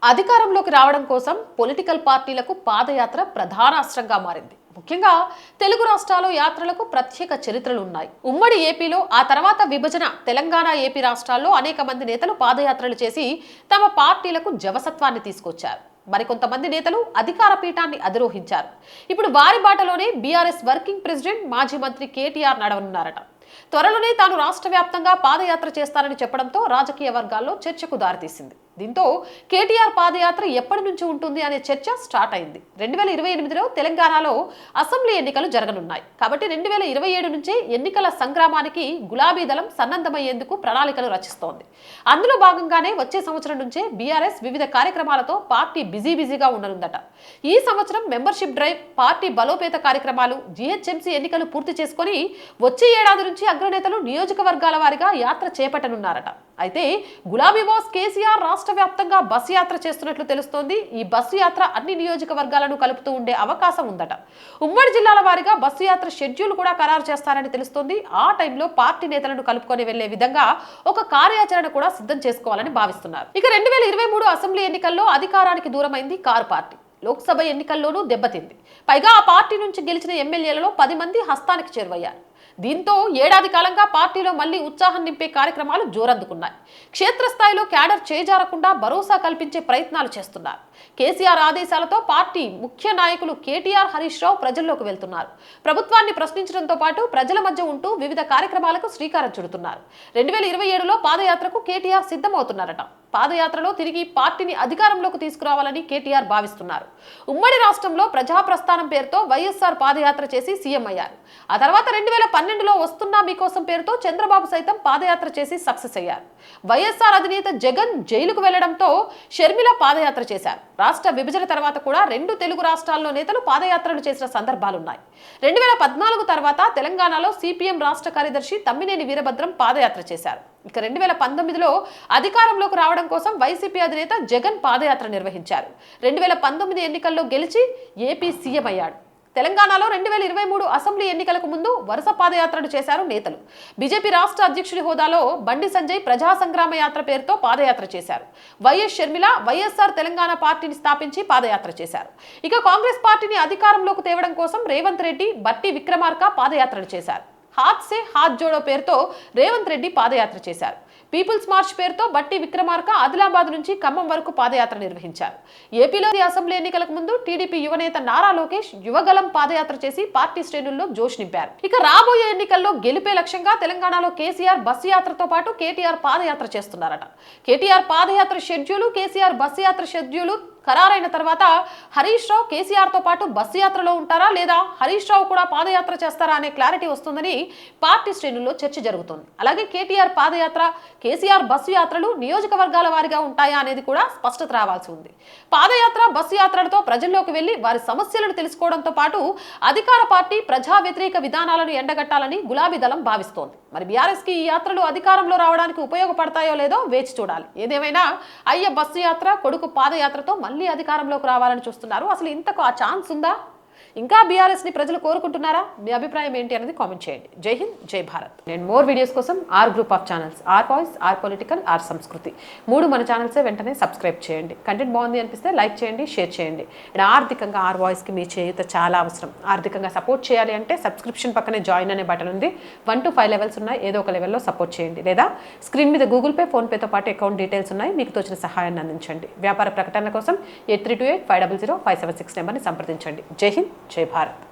అధికారంలోకి రావడం కోసం పొలిటికల్ పార్టీలకు పాదయాత్ర ప్రధాన అస్త్రంగా మారింది. ముఖ్యంగా తెలుగు రాష్ట్రాల్లో యాత్రలకు ప్రత్యేక చరిత్రలు ఉన్నాయి. ఉమ్మడి ఏపీలో, ఆ తర్వాత విభజన తెలంగాణ, ఏపీ రాష్ట్రాల్లో అనేక మంది నేతలు పాదయాత్రలు చేసి తమ పార్టీలకు జవసత్వాన్ని తీసుకొచ్చారు. మరికొంతమంది నేతలు అధికార పీఠాన్ని అధిరోహించారు. ఇప్పుడు వారి బాటలోనే బీఆర్ఎస్ వర్కింగ్ ప్రెసిడెంట్, మాజీ మంత్రి కేటీఆర్ నడవనున్నారట. త్వరలోనే తాను రాష్ట్ర వ్యాప్తంగా పాదయాత్ర చేస్తారని చెప్పడంతో రాజకీయ వర్గాల్లో చర్చకు దారితీసింది. దీంతో కేటీఆర్ పాదయాత్ర ఎప్పటి నుంచి ఉంటుంది అనే చర్చ స్టార్ట్ అయింది. 2028లో తెలంగాణలో అసెంబ్లీ ఎన్నికలు జరగనున్నాయి. కాబట్టి 2027 నుంచే ఎన్నికల సంగ్రామానికి గులాబీ దళం సన్నద్ధమయ్యేందుకు ప్రణాళికలు రచిస్తోంది. అందులో భాగంగానే వచ్చే సంవత్సరం నుంచే బీఆర్ఎస్ వివిధ కార్యక్రమాలతో పార్టీ బిజీగా ఉండనుందట. ఈ సంవత్సరం మెంబర్షిప్ డ్రైవ్, పార్టీ బలోపేత కార్యక్రమాలు, జీహెచ్ఎంసీ ఎన్నికలు పూర్తి చేసుకుని వచ్చే ఏడాది నుంచి అగ్రనేతలు నియోజకవర్గాల వారీగా యాత్ర చేపట్టనున్నారట. అయితే గులాబీ బాస్ కేసీఆర్ రాష్ట్ర వ్యాప్తంగా బస్సు యాత్ర చేస్తున్నట్లు తెలుస్తోంది. ఈ బస్సు యాత్ర అన్ని నియోజకవర్గాలను కలుపుతూ ఉండే అవకాశం ఉందట. ఉమ్మడి జిల్లాల వారీగా బస్సు యాత్ర షెడ్యూల్ కూడా ఖరారు చేస్తారని తెలుస్తోంది. ఆ టైంలో పార్టీ నేతలను కలుపుకొని వెళ్లే విధంగా ఒక కార్యాచరణ కూడా సిద్ధం చేసుకోవాలని భావిస్తున్నారు. ఇక 2023 అసెంబ్లీ ఎన్నికల్లో అధికారానికి దూరమైంది కారు పార్టీ. లోక్సభ ఎన్నికల్లోనూ దెబ్బతింది. పైగా ఆ పార్టీ నుంచి గెలిచిన ఎమ్మెల్యేలలో 10 మంది హస్తానికి చేరువయ్యారు. దీంతో ఏడాది కాలంగా పార్టీలో మళ్లీ ఉత్సాహం నింపే కార్యక్రమాలు జోరందుకున్నాయి. క్షేత్రస్థాయిలో క్యాడర్ చేజారకుండా భరోసా కల్పించే ప్రయత్నాలు చేస్తున్నారు. కేసీఆర్ ఆదేశాలతో పార్టీ ముఖ్య నాయకులు కేటీఆర్, హరీష్ రావు ప్రజల్లోకి వెళ్తున్నారు. ప్రభుత్వాన్ని ప్రశ్నించడంతో పాటు ప్రజల మధ్య ఉంటూ వివిధ కార్యక్రమాలకు శ్రీకారం చుడుతున్నారు. 2027లో పాదయాత్రకు కేటీఆర్ సిద్ధమవుతున్నారట. పాదయాత్రలో తిరిగి పార్టీని అధికారంలోకి తీసుకురావాలని కేటీఆర్ భావిస్తున్నారు. ఉమ్మడి రాష్ట్రంలో ప్రజాప్రస్థానం పేరుతో వైఎస్ఆర్ పాదయాత్ర చేసి సీఎం అయ్యారు. ఆ తర్వాత 2012లో వస్తున్నా మీకోసం పేరుతో చంద్రబాబు సైతం పాదయాత్ర చేసి సక్సెస్ అయ్యారు. వైఎస్ఆర్ అధినేత జగన్ జైలుకు వెళ్లడంతో షర్మిల పాదయాత్ర చేశారు. రాష్ట్ర విభజన తర్వాత కూడా 2 తెలుగు రాష్ట్రాల్లో నేతలు పాదయాత్రలు చేసిన సందర్భాలున్నాయి. 2014 తర్వాత తెలంగాణలో సిపిఎం రాష్ట్ర కార్యదర్శి తమ్మినేని వీరభద్రం పాదయాత్ర చేశారు. ఇక 2019లో అధికారంలోకి రావడం కోసం వైసీపీ అధినేత జగన్ పాదయాత్ర నిర్వహించారు. 2019 ఎన్నికల్లో గెలిచి ఏపీ సీఎం అయ్యాడు. తెలంగాణలో 2023 అసెంబ్లీ ఎన్నికలకు ముందు వరుస పాదయాత్రలు చేశారు నేతలు. బీజేపీ రాష్ట్ర అధ్యక్షుడి హోదాలో బండి సంజయ్ ప్రజా సంగ్రామ యాత్ర పేరుతో పాదయాత్ర చేశారు. వైఎస్ షర్మిల వైఎస్ఆర్ తెలంగాణ పార్టీని స్థాపించి పాదయాత్ర చేశారు. ఇక కాంగ్రెస్ పార్టీని అధికారంలోకి తేవడం కోసం రేవంత్ రెడ్డి, బట్టి విక్రమార్క పాదయాత్రలు చేశారు. హాత్ సే హాత్ జోడో పేరుతో రేవంత్ రెడ్డి పాదయాత్ర చేశారు. పీపుల్స్ మార్చ్ పేరుతో బట్టి విక్రమార్క ఆదిలాబాద్ నుంచి ఖమ్మం వరకు పాదయాత్ర నిర్వహించారు. ఏపీలో అసెంబ్లీ ఎన్నికలకు ముందు టీడీపీ యువనేత నారా లోకేష్ యువగలం పాదయాత్ర చేసి పార్టీ శ్రేణుల్లో జోష్ నింపారు. ఇక రాబోయే ఎన్నికల్లో గెలిపే లక్ష్యంగా తెలంగాణలో కేసీఆర్ బస్సు యాత్రతో పాటు కేటీఆర్ పాదయాత్ర చేస్తున్నారట. కేటీఆర్ పాదయాత్ర షెడ్యూలు, కేసీఆర్ బస్సు యాత్ర షెడ్యూలు ఖరారైన తర్వాత హరీష్ రావు కేసీఆర్ తో పాటు బస్సు యాత్రలో ఉంటారా, లేదా హరీష్ రావు కూడా పాదయాత్ర చేస్తారా అనే క్లారిటీ వస్తుందని పార్టీ శ్రేణుల్లో చర్చ జరుగుతోంది. అలాగే కేటీఆర్ పాదయాత్ర, కేసీఆర్ బస్సు యాత్రలు నియోజకవర్గాల వారీగా ఉంటాయా అనేది కూడా స్పష్టత రావాల్సి ఉంది. పాదయాత్ర, బస్సు యాత్రలతో ప్రజల్లోకి వెళ్లి వారి సమస్యలను తెలుసుకోవడంతో పాటు అధికార పార్టీ ప్రజా వ్యతిరేక విధానాలను ఎండగట్టాలని గులాబీ దళం భావిస్తోంది. మరి బీఆర్ఎస్ కి ఈ యాత్రలు అధికారంలో రావడానికి ఉపయోగపడతాయో లేదో వేచి చూడాలి. ఏదేమైనా అయ్య బస్సు యాత్ర, కొడుకు పాదయాత్రతో మళ్ళీ అధికారంలోకి రావాలని చూస్తున్నారు. అసలు ఇంతకు ఆ ఛాన్స్ ఉందా? ఇంకా బీఆర్ఎస్ ని ప్రజలు కోరుకుంటున్నారా? మీ అభిప్రాయం ఏంటి అనేది కామెంట్ చేయండి. జై హింద్, జై భారత్. నేను మోర్ వీడియోస్ కోసం our group of channels, our voice, our political, our సంస్కృతి 3 మన ఛానల్సే వెంటనే సబ్స్క్రైబ్ చేయండి. కంటెంట్ బాగుంది అనిపిస్తే లైక్ చేయండి, షేర్ చేయండి. ఆర్థికంగా ఆర్ వాయిస్కి మీ చేయూత చాలా అవసరం. ఆర్థికంగా సపోర్ట్ చేయాలి అంటే సబ్స్క్రిప్షన్ పక్కనే జాయిన్ అనే బటన్ ఉంది. 1 to 5 లెవెల్స్ ఉన్నాయి. ఏదో ఒక లెవెల్లో సపోర్ట్ చేయండి. లేదా స్క్రీన్ మీద గూగుల్ పే, ఫోన్ పేతో పాటు అకౌంట్ డీటెయిల్స్ ఉన్నాయి. మీకు తోచిన సహాయాన్ని అందించండి. వ్యాపార ప్రకటనల కోసం 8328 500 576 నెంబర్ని సంప్రదించండి. జై హింద్, జై భారత్.